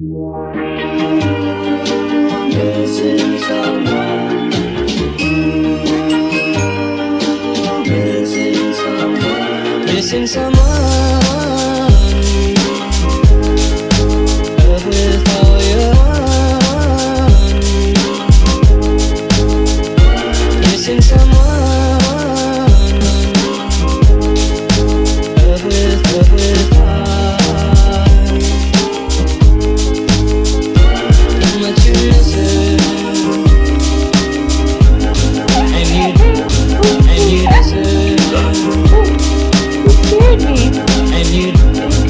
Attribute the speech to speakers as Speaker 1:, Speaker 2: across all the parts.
Speaker 1: Missing someone. Missing someone. Missing someone. Love with all your heart. Missing someone. Love with heart. How much you miss it. And you deserve.
Speaker 2: You scared me.
Speaker 1: And you deserve.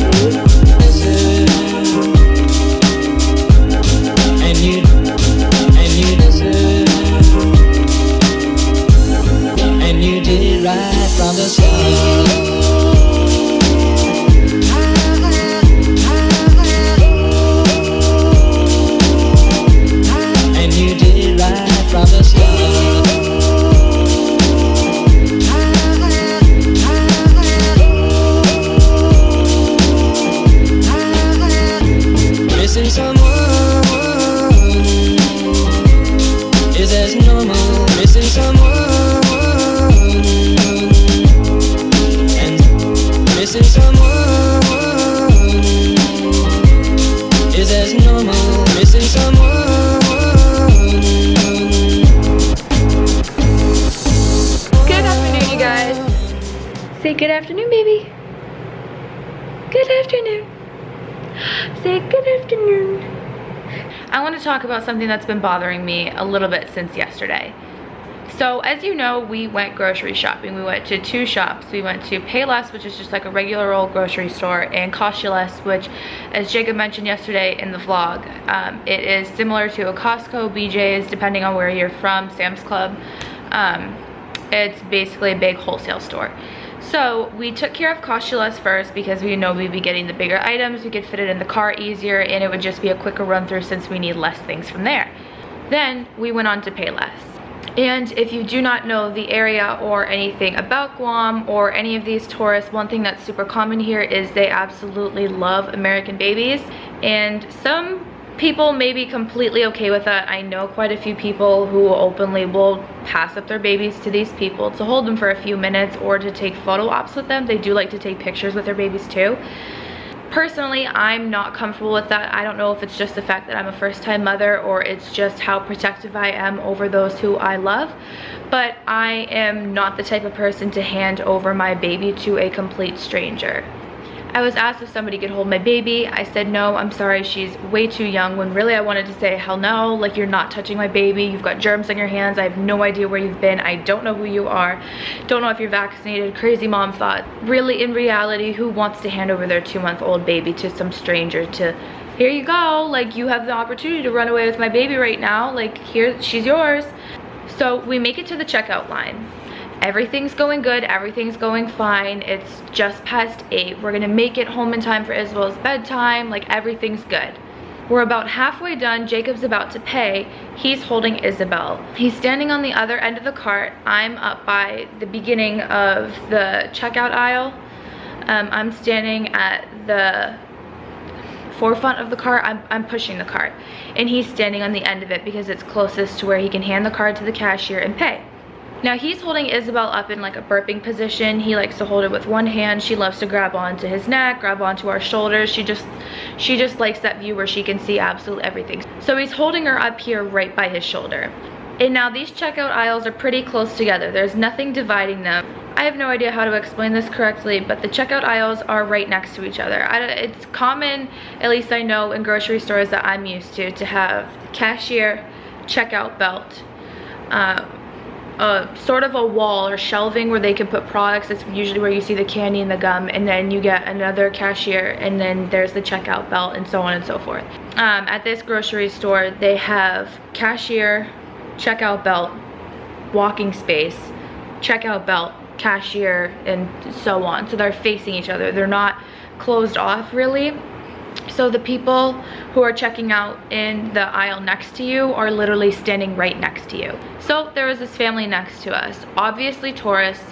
Speaker 1: And you deserve. And you did it right from the start. And you did it right from the start. Missing someone is as normal. Missing someone and missing someone is as normal. Missing someone.
Speaker 2: Good afternoon, you guys. Say good afternoon, baby. Good afternoon. Say good afternoon. I want to talk about something that's been bothering me a little bit since yesterday. So as you know, we went grocery shopping. We went to two shops. We went to Payless, which is just like a regular old grocery store, and Cost You Less, which, as Jacob mentioned yesterday in the vlog, it is similar to a Costco, BJ's, depending on where you're from, Sam's Club. It's basically a big wholesale store. So we took care of Cost You Less first because we know we'd be getting the bigger items. We could fit it in the car easier, and it would just be a quicker run through since we need less things from there. Then we went on to Payless. And if you do not know the area or anything about Guam or any of these tourists, one thing that's super common here is they absolutely love American babies. And some people may be completely okay with that. I know quite a few people who openly will pass up their babies to these people to hold them for a few minutes or to take photo ops with them. They do like to take pictures with their babies too. Personally, I'm not comfortable with that. I don't know if it's just the fact that I'm a first-time mother or it's just how protective I am over those who I love. But I am not the type of person to hand over my baby to a complete stranger. I was asked if somebody could hold my baby. I said no, I'm sorry, she's way too young, when really I wanted to say hell no, like, you're not touching my baby, you've got germs on your hands, I have no idea where you've been, I don't know who you are, don't know if you're vaccinated, crazy mom thought. Really, in reality, who wants to hand over their 2-month-old baby to some stranger to, here you go, like, you have the opportunity to run away with my baby right now, like, here, she's yours. So we make it to the checkout line. Everything's going good, everything's going fine. It's just past 8. We're gonna make it home in time for Isabel's bedtime, like, everything's good. We're about halfway done, Jacob's about to pay, he's holding Isabelle. He's standing on the other end of the cart. I'm up by the beginning of the checkout aisle. I'm standing at the forefront of the cart. I'm pushing the cart. And he's standing on the end of it because it's closest to where he can hand the card to the cashier and pay. Now he's holding Isabelle up in like a burping position. He likes to hold her with one hand. She loves to grab onto his neck, grab onto our shoulders. She just likes that view where she can see absolutely everything. So he's holding her up here right by his shoulder. And now these checkout aisles are pretty close together. There's nothing dividing them. I have no idea how to explain this correctly, but the checkout aisles are right next to each other. It's common, at least I know in grocery stores that I'm used to have cashier, checkout belt, sort of a wall or shelving where they can put products. It's usually where you see the candy and the gum, and then you get another cashier, and then there's the checkout belt, and so on and so forth. At this grocery store, they have cashier, checkout belt, walking space, checkout belt, cashier, and so on. So they're facing each other. They're not closed off really. So the people who are checking out in the aisle next to you are literally standing right next to you. So there was this family next to us, obviously tourists,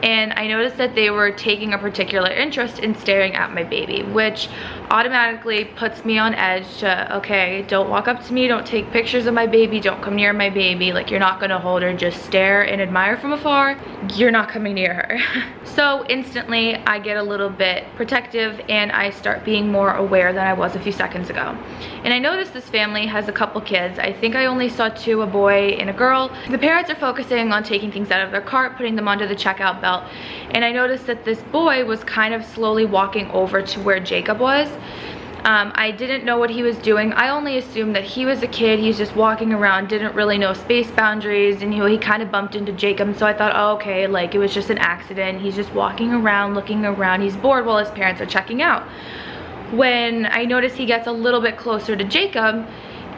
Speaker 2: and I noticed that they were taking a particular interest in staring at my baby, which automatically puts me on edge to, okay, don't walk up to me, don't take pictures of my baby, don't come near my baby. Like, you're not gonna hold her, just stare and admire from afar. You're not coming near her. So instantly I get a little bit protective and I start being more aware than I was a few seconds ago. And I noticed this family has a couple kids. I think I only saw two, a boy and a girl. The parents are focusing on taking things out of their cart, putting them onto the checkout belt. And I noticed that this boy was kind of slowly walking over to where Jacob was. I didn't know what he was doing. I only assumed that he was a kid. He's just walking around, didn't really know space boundaries, and he kind of bumped into Jacob. So I thought, oh, okay, like it was just an accident. He's just walking around, looking around. He's bored while his parents are checking out. When I notice he gets a little bit closer to Jacob,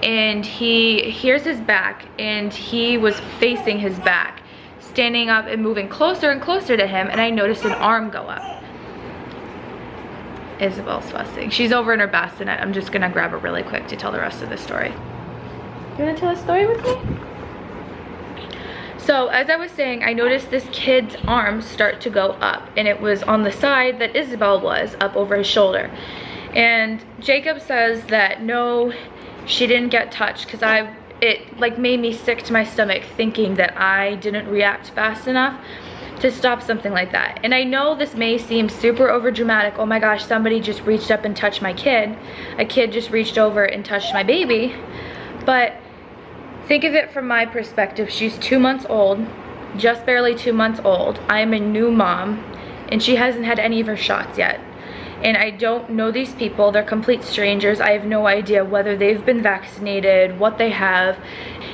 Speaker 2: and here's his back, and he was facing his back, standing up and moving closer and closer to him, and I noticed an arm go up. Isabelle's fussing. She's over in her bassinet. I'm just gonna grab her really quick to tell the rest of the story. You wanna tell a story with me? So as I was saying, I noticed this kid's arms start to go up, and it was on the side that Isabelle was, up over his shoulder. And Jacob says that no, she didn't get touched, because it like made me sick to my stomach thinking that I didn't react fast enough to stop something like that. And I know this may seem super over dramatic. Oh my gosh, somebody just reached up and touched my kid. A kid just reached over and touched my baby. But think of it from my perspective. She's 2 months old, just barely 2 months old. I am a new mom, and she hasn't had any of her shots yet. And I don't know these people. They're complete strangers. I have no idea whether they've been vaccinated, what they have.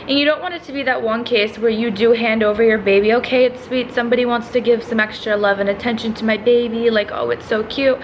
Speaker 2: And you don't want it to be that one case where you do hand over your baby. Okay, it's sweet. Somebody wants to give some extra love and attention to my baby. Like, oh, it's so cute.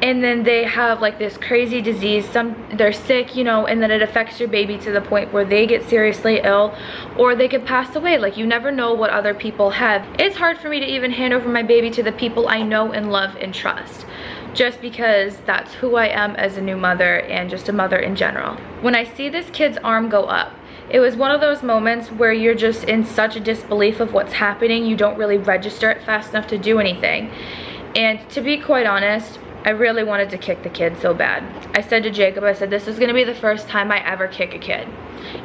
Speaker 2: And then they have like this crazy disease. They're sick, you know, and then it affects your baby to the point where they get seriously ill or they could pass away. Like, you never know what other people have. It's hard for me to even hand over my baby to the people I know and love and trust, just because that's who I am as a new mother and just a mother in general. When I see this kid's arm go up, it was one of those moments where you're just in such a disbelief of what's happening, you don't really register it fast enough to do anything. And to be quite honest, I really wanted to kick the kid so bad. I said to Jacob, I said, this is gonna be the first time I ever kick a kid.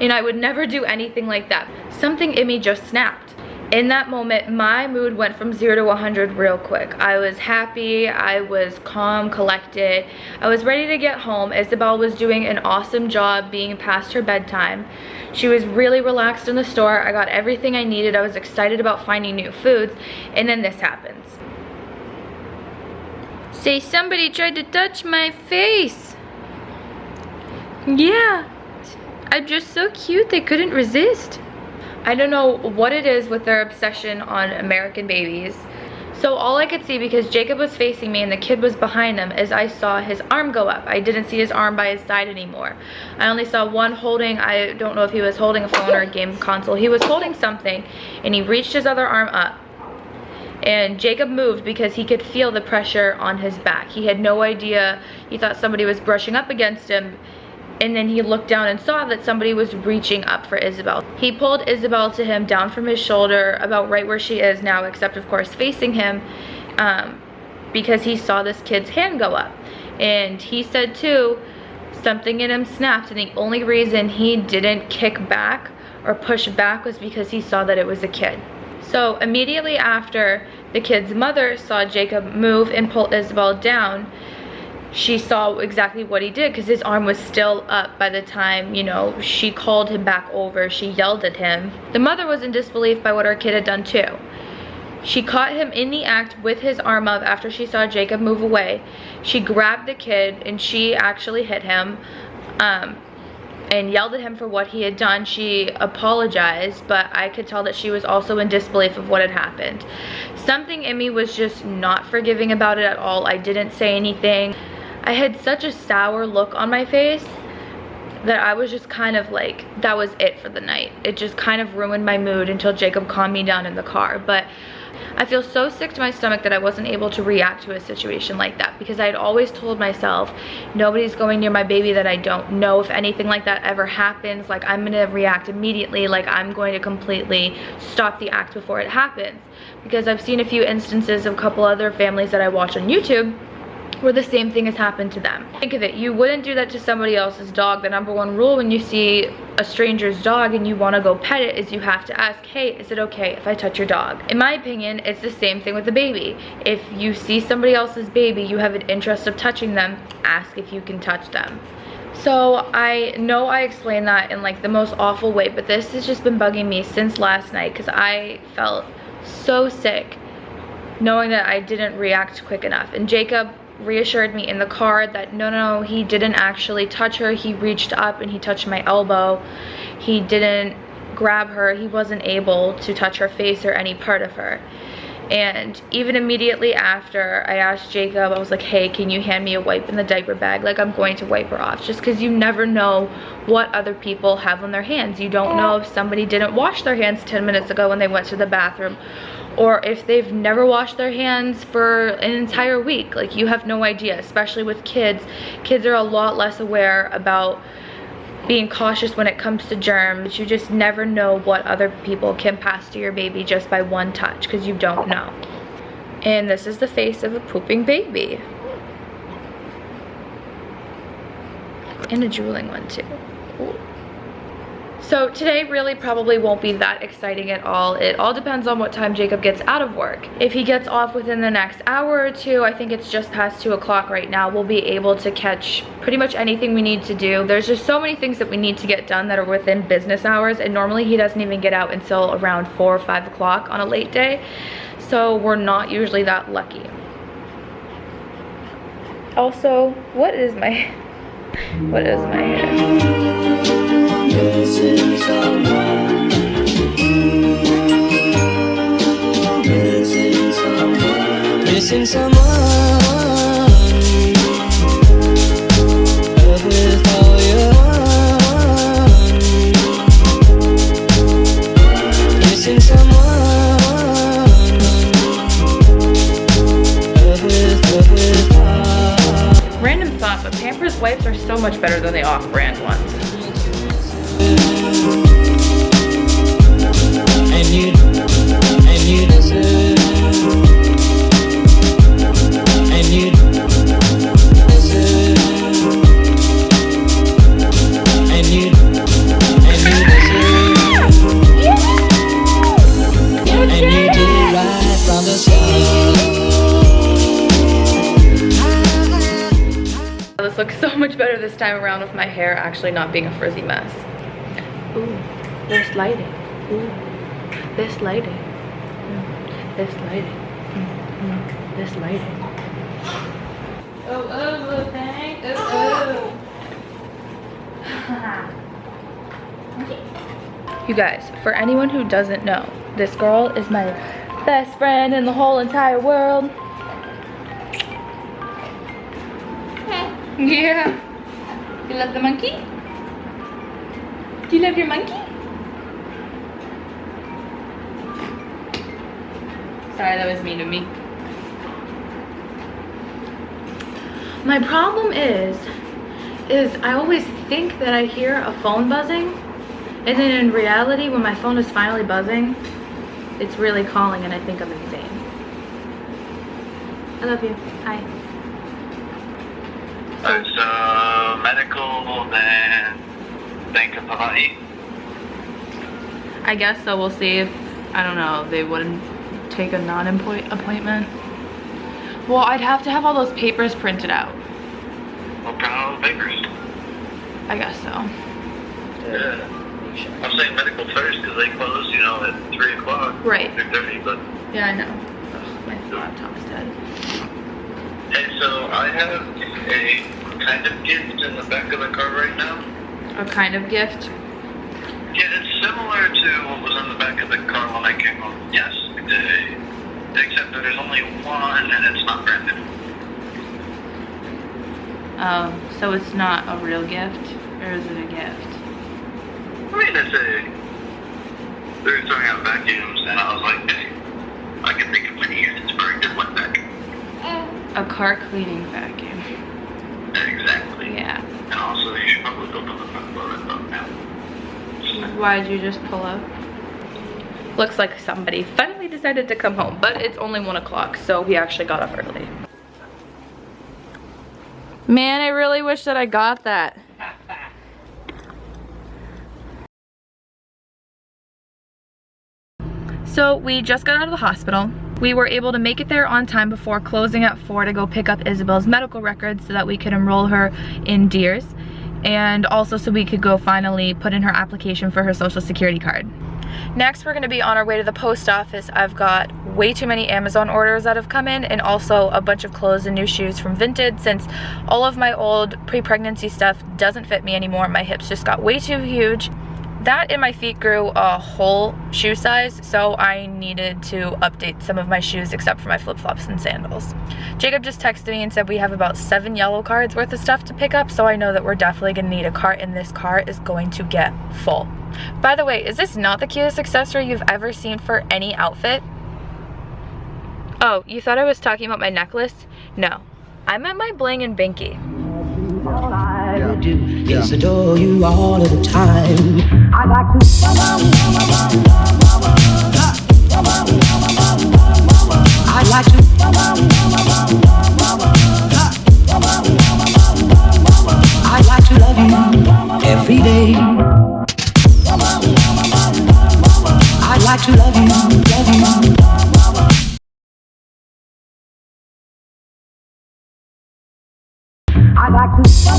Speaker 2: And I would never do anything like that. Something in me just snapped. In that moment, my mood went from 0 to 100 real quick. I was happy, I was calm, collected. I was ready to get home. Isabelle was doing an awesome job being past her bedtime. She was really relaxed in the store. I got everything I needed. I was excited about finding new foods. And then this happens. Say, somebody tried to touch my face. Yeah, I'm just so cute, they couldn't resist. I don't know what it is with their obsession on American babies. So all I could see, because Jacob was facing me and the kid was behind him, is I saw his arm go up. I didn't see his arm by his side anymore. I only saw one holding, I don't know if he was holding a phone or a game console. He was holding something and he reached his other arm up. And Jacob moved because he could feel the pressure on his back. He had no idea. He thought somebody was brushing up against him. And then he looked down and saw that somebody was reaching up for Isabelle. He pulled Isabelle to him down from his shoulder, about right where she is now, except of course facing him, because he saw this kid's hand go up. And he said too, something in him snapped, and the only reason he didn't kick back or push back was because he saw that it was a kid. So immediately after the kid's mother saw Jacob move and pull Isabelle down, she saw exactly what he did, because his arm was still up by the time, you know, she called him back over. She yelled at him. The mother was in disbelief by what her kid had done too. She caught him in the act with his arm up after she saw Jacob move away. She grabbed the kid and she actually hit him and yelled at him for what he had done. She apologized, but I could tell that she was also in disbelief of what had happened. Something in me was just not forgiving about it at all. I didn't say anything. I had such a sour look on my face that I was just kind of like, that was it for the night. It just kind of ruined my mood until Jacob calmed me down in the car. But I feel so sick to my stomach that I wasn't able to react to a situation like that, because I had always told myself, nobody's going near my baby that I don't know. If anything like that ever happens, like, I'm gonna react immediately. Like, I'm going to completely stop the act before it happens. Because I've seen a few instances of a couple other families that I watch on YouTube where the same thing has happened to them. Think of it, you wouldn't do that to somebody else's dog. The number one rule when you see a stranger's dog and you want to go pet it is you have to ask, hey, is it okay if I touch your dog? In my opinion, it's the same thing with the baby. If you see somebody else's baby, you have an interest of touching them, ask if you can touch them. So I know I explained that in like the most awful way, but this has just been bugging me since last night because I felt so sick knowing that I didn't react quick enough. And Jacob reassured me in the car that no, he didn't actually touch her. He reached up and he touched my elbow. He didn't grab her. He wasn't able to touch her face or any part of her. And even immediately after, I asked Jacob, I was like, hey, can you hand me a wipe in the diaper bag? Like, I'm going to wipe her off, just because you never know what other people have on their hands. You don't know if somebody didn't wash their hands 10 minutes ago when they went to the bathroom, or if they've never washed their hands for an entire week. Like, you have no idea, especially with kids. Kids are a lot less aware about being cautious when it comes to germs. You just never know what other people can pass to your baby just by one touch, because you don't know. And this is the face of a pooping baby. And a drooling one too. Ooh. So today really probably won't be that exciting at all. It all depends on what time Jacob gets out of work. If he gets off within the next hour or two, I think it's just past 2 o'clock right now, we'll be able to catch pretty much anything we need to do. There's just so many things that we need to get done that are within business hours, and normally he doesn't even get out until around 4 or 5 o'clock on a late day. So we're not usually that lucky. Also, what is my hair?
Speaker 1: Missing someone. Missing someone. Missing someone. Love with all your heart. Missing someone. Love with heart.
Speaker 2: Random thought, but Pampers wipes are so much better than the off-brand ones.
Speaker 1: And you deserve. And you deserve. And you deserve. And you did it right from the start.
Speaker 2: This looks so much better this time around with my hair actually not being a frizzy mess. Ooh, this lighting. Ooh, this lighting. This lighting. This lighting. Oh, thank. You guys, for anyone who doesn't know, this girl is my best friend in the whole entire world. Yeah. You love the monkey? Do you love your monkey? Sorry, that was mean of me. My problem is I always think that I hear a phone buzzing, and then in reality, when my phone is finally buzzing, it's really calling and I think I'm insane. I love you. Hi.
Speaker 3: It's medical, then think of Hawaii.
Speaker 2: I guess so. We'll see if, I don't know, they wouldn't take a non-appointment. Well, I'd have to have all those papers printed out.
Speaker 3: Well, print all the papers.
Speaker 2: I guess so.
Speaker 3: Yeah. I'm saying medical first because they close, you know, at 3 o'clock.
Speaker 2: Right.
Speaker 3: 3:30, but...
Speaker 2: Yeah, I know. Ugh, my laptop's dead.
Speaker 3: Hey, so I have a kind of gift in the back of the car right now.
Speaker 2: A kind of gift?
Speaker 3: Yeah, it's similar to what was in the back of the car when I came home yesterday. Except that there's only one and it's not brand new.
Speaker 2: Oh, so it's not a real gift? Or is it a gift?
Speaker 3: I mean, it's they were throwing out vacuums and I was like, hey, I can think of many uses for a good one vacuum.
Speaker 2: A car cleaning vacuum.
Speaker 3: Exactly.
Speaker 2: Yeah.
Speaker 3: And also, you should probably go to the front door and up now.
Speaker 2: Why'd you just pull up? Looks like somebody finally decided to come home, but it's only 1 o'clock, so we actually got up early. Man, I really wish that I got that. So we just got out of the hospital. We were able to make it there on time before closing at 4 to go pick up Isabel's medical records so that we could enroll her in DEERS, and also so we could go finally put in her application for her social security card. Next, we're gonna be on our way to the post office. I've got way too many Amazon orders that have come in, and also a bunch of clothes and new shoes from Vinted, since all of my old pre-pregnancy stuff doesn't fit me anymore. My hips just got way too huge. That and my feet grew a whole shoe size, so I needed to update some of my shoes except for my flip-flops and sandals. Jacob just texted me and said we have about 7 yellow cards worth of stuff to pick up, so I know that we're definitely gonna need a cart, and this cart is going to get full. By the way, is this not the cutest accessory you've ever seen for any outfit? Oh, you thought I was talking about my necklace? No, I meant my bling and binky.
Speaker 1: All I do is adore you all of the time. I like to. I like to. I like to love you every day. I like to love you, love you. I like to.